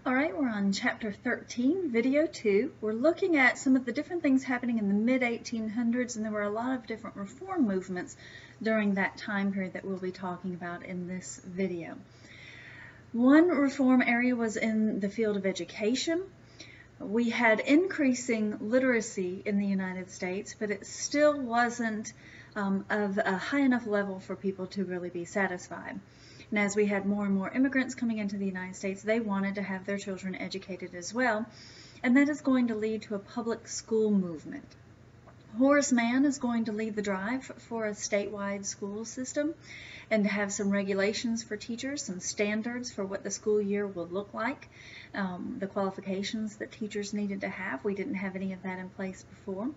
All right, we're on chapter 13, video 2. We're looking at some of the different things happening in the mid-1800s, and there were a lot of different reform movements during that time period that we'll be talking about in this video. One reform area was in the field of education. We had increasing literacy in the United States, but it still wasn't of a high enough level for people to really be satisfied. And as we had more and more immigrants coming into the United States, they wanted to have their children educated as well, and that is going to lead to a public school movement. Horace Mann is going to lead the drive for a statewide school system and to have some regulations for teachers, some standards for what the school year will look like, the qualifications that teachers needed to have. We didn't have any of that in place before.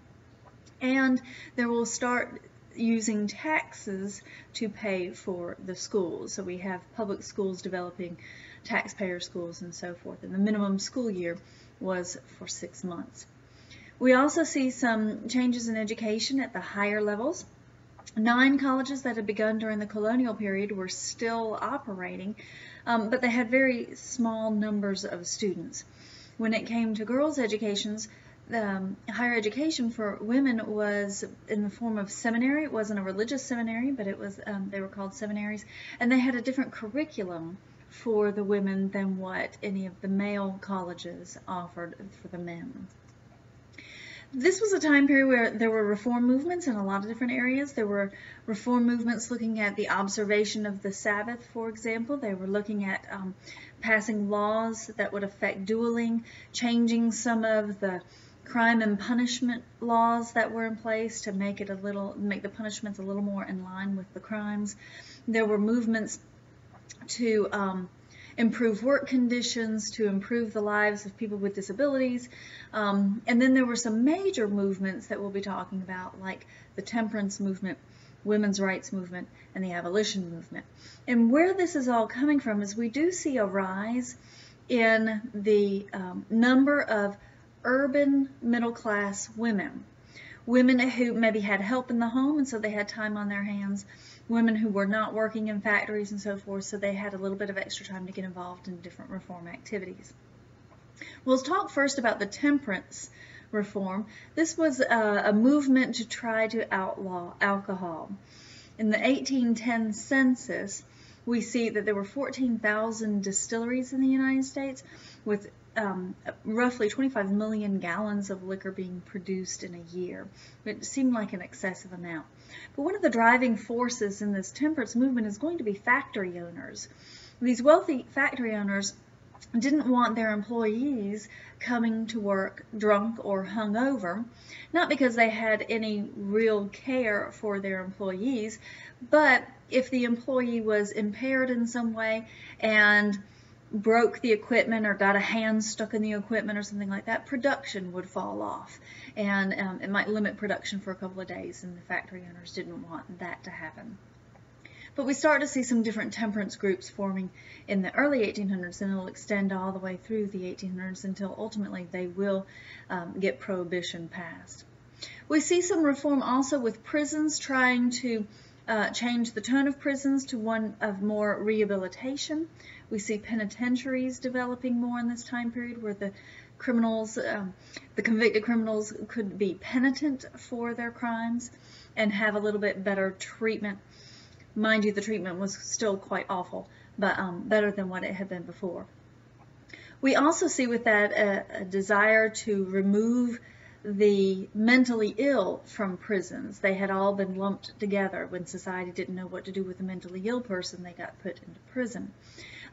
And there will start using taxes to pay for the schools. So we have public schools developing taxpayer schools and so forth. And the minimum school year was for 6 months. We also see some changes in education at the higher levels. 9 colleges that had begun during the colonial period were still operating, but they had small numbers of students. When it came to girls' educations, higher education for women was in the form of seminary. It wasn't a religious seminary, but it was they were called seminaries, and they had a different curriculum for the women than what any of the male colleges offered for the men. This was a time period where there were reform movements in a lot of different areas. There were reform movements looking at the observation of the Sabbath, for example. They were looking at passing laws that would affect dueling, changing some of the crime and punishment laws that were in place to make the punishments a little more in line with the crimes. There were movements to improve work conditions, to improve the lives of people with disabilities. And then there were some major movements that we'll be talking about, like the temperance movement, women's rights movement, and the abolition movement. And where this is all coming from is we do see a rise in the number of urban middle-class women who maybe had help in the home and so they had time on their hands, women who were not working in factories and so forth, so they had a little bit of extra time to get involved in different reform activities. We'll talk first about the temperance reform. This was a movement to try to outlaw alcohol. In the 1810 census, we see that there were 14,000 distilleries in the United States with roughly 25 million gallons of liquor being produced in a year. It seemed like an excessive amount. But one of the driving forces in this temperance movement is going to be factory owners. These wealthy factory owners didn't want their employees coming to work drunk or hungover, not because they had any real care for their employees, but if the employee was impaired in some way and broke the equipment or got a hand stuck in the equipment or something like that, production would fall off, and it might limit production for a couple of days, and the factory owners didn't want that to happen. But we start to see some different temperance groups forming in the early 1800s, and it'll extend all the way through the 1800s until ultimately they will get prohibition passed. We see some reform also with prisons, trying to change the tone of prisons to one of more rehabilitation. We see penitentiaries developing more in this time period where the criminals, the convicted criminals could be penitent for their crimes and have a little bit better treatment. Mind you, the treatment was still quite awful, but better than what it had been before. We also see with that a desire to remove the mentally ill from prisons. They had all been lumped together. When society didn't know what to do with a mentally ill person, they got put into prison.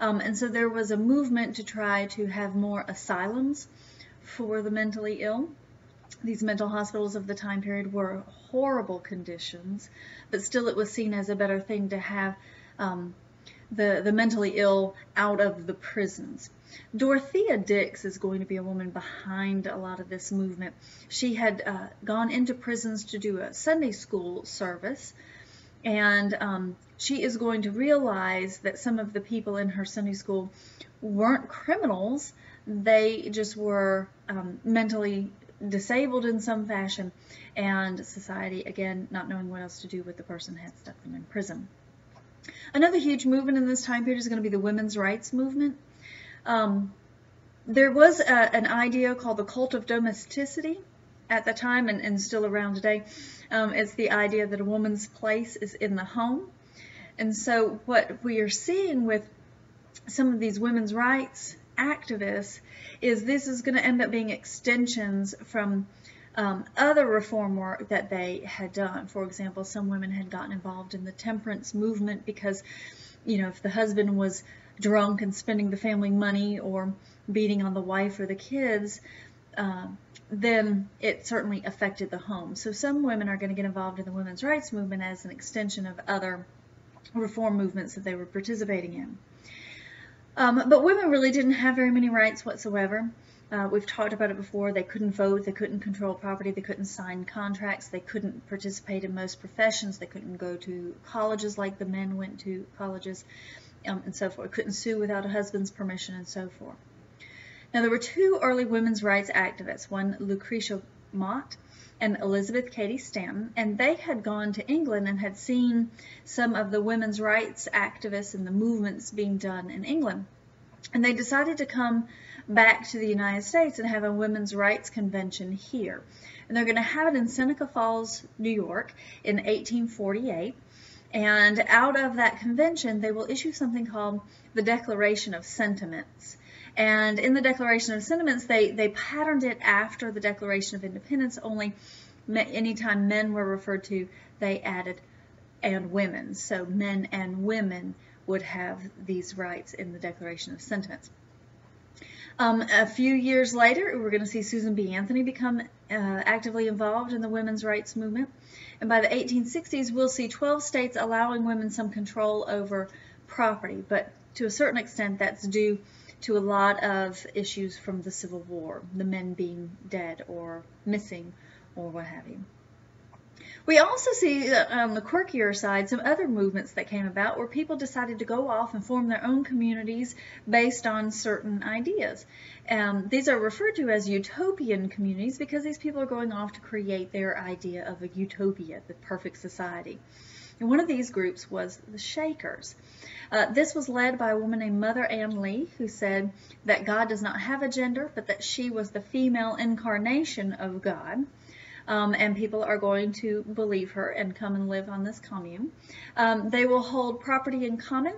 And so there was a movement to try to have more asylums for the mentally ill. These mental hospitals of the time period were horrible conditions, but still it was seen as a better thing to have the mentally ill out of the prisons. Dorothea Dix is going to be a woman behind a lot of this movement. She had gone into prisons to do a Sunday school service, and she is going to realize that some of the people in her Sunday school weren't criminals. They just were mentally disabled in some fashion, and society, again, not knowing what else to do with the person, had stuck them in prison. Another huge movement in this time period is going to be the women's rights movement. There was an idea called the cult of domesticity at the time, and still around today. It's the idea that a woman's place is in the home. And so what we are seeing with some of these women's rights activists is this is going to end up being extensions from other reform work that they had done. For example, some women had gotten involved in the temperance movement because, if the husband was drunk and spending the family money or beating on the wife or the kids, then it certainly affected the home. So some women are going to get involved in the women's rights movement as an extension of other reform movements that they were participating in. But women really didn't have very many rights whatsoever. We've talked about it before. They couldn't vote, they couldn't control property, they couldn't sign contracts, they couldn't participate in most professions, they couldn't go to colleges like the men went to colleges, and so forth. Couldn't sue without a husband's permission, and so forth. Now, there were two early women's rights activists, one Lucretia Mott and Elizabeth Cady Stanton, and they had gone to England and had seen some of the women's rights activists and the movements being done in England. And they decided to come back to the United States and have a women's rights convention here. And they're going to have it in Seneca Falls, New York in 1848. And out of that convention, they will issue something called the Declaration of Sentiments. And in the Declaration of Sentiments, they patterned it after the Declaration of Independence, only anytime men were referred to, they added and women. So men and women would have these rights in the Declaration of Sentiments. A few years later, we're going to see Susan B. Anthony become actively involved in the women's rights movement. And by the 1860s, we'll see 12 states allowing women some control over property. But to a certain extent, that's due to a lot of issues from the Civil War, the men being dead or missing or what have you. We also see on the quirkier side some other movements that came about where people decided to go off and form their own communities based on certain ideas. These are referred to as utopian communities because these people are going off to create their idea of a utopia, the perfect society. And one of these groups was the Shakers. This was led by a woman named Mother Ann Lee, who said that God does not have a gender, but that she was the female incarnation of God. And people are going to believe her and come and live on this commune. They will hold property in common.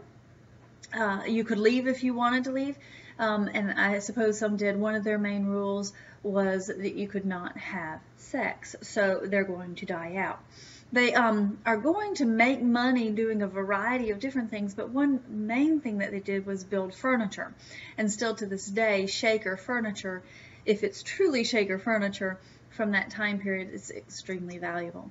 You could leave if you wanted to leave, and I suppose some did. One of their main rules was that you could not have sex, so they're going to die out. They are going to make money doing a variety of different things, but one main thing that they did was build furniture. And still to this day, Shaker furniture, if it's truly Shaker furniture from that time period, is extremely valuable.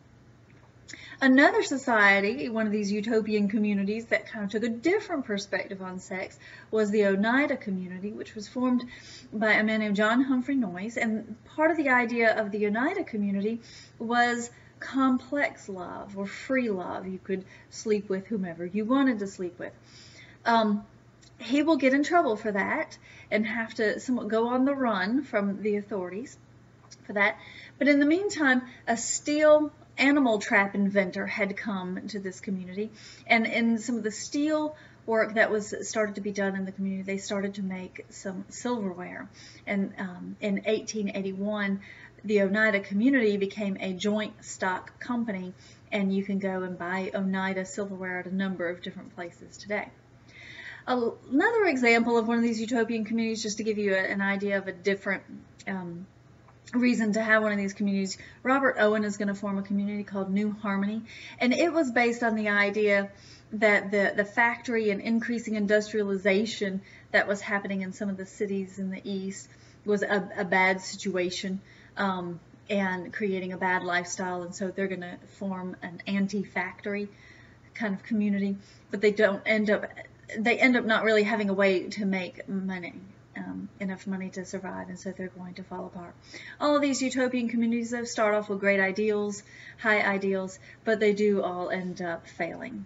Another society, one of these utopian communities that kind of took a different perspective on sex, was the Oneida community, which was formed by a man named John Humphrey Noyes. And part of the idea of the Oneida community was complex love or free love. You could sleep with whomever you wanted to sleep with. He will get in trouble for that and have to somewhat go on the run from the authorities for that. But in the meantime, a steel animal trap inventor had come to this community, and in some of the steel work that was started to be done in the community, they started to make some silverware. And in 1881, the Oneida community became a joint stock company, and you can go and buy Oneida silverware at a number of different places today. Another example of one of these utopian communities, just to give you an idea of a different reason to have one of these communities, Robert Owen is going to form a community called New Harmony, and it was based on the idea that the factory and increasing industrialization that was happening in some of the cities in the East was a bad situation and creating a bad lifestyle, and so they're going to form an anti-factory kind of community, but they end up not really having a way to make money. Enough money to survive, and so they're going to fall apart. All of these utopian communities, though, start off with great ideals, high ideals, but they do all end up failing.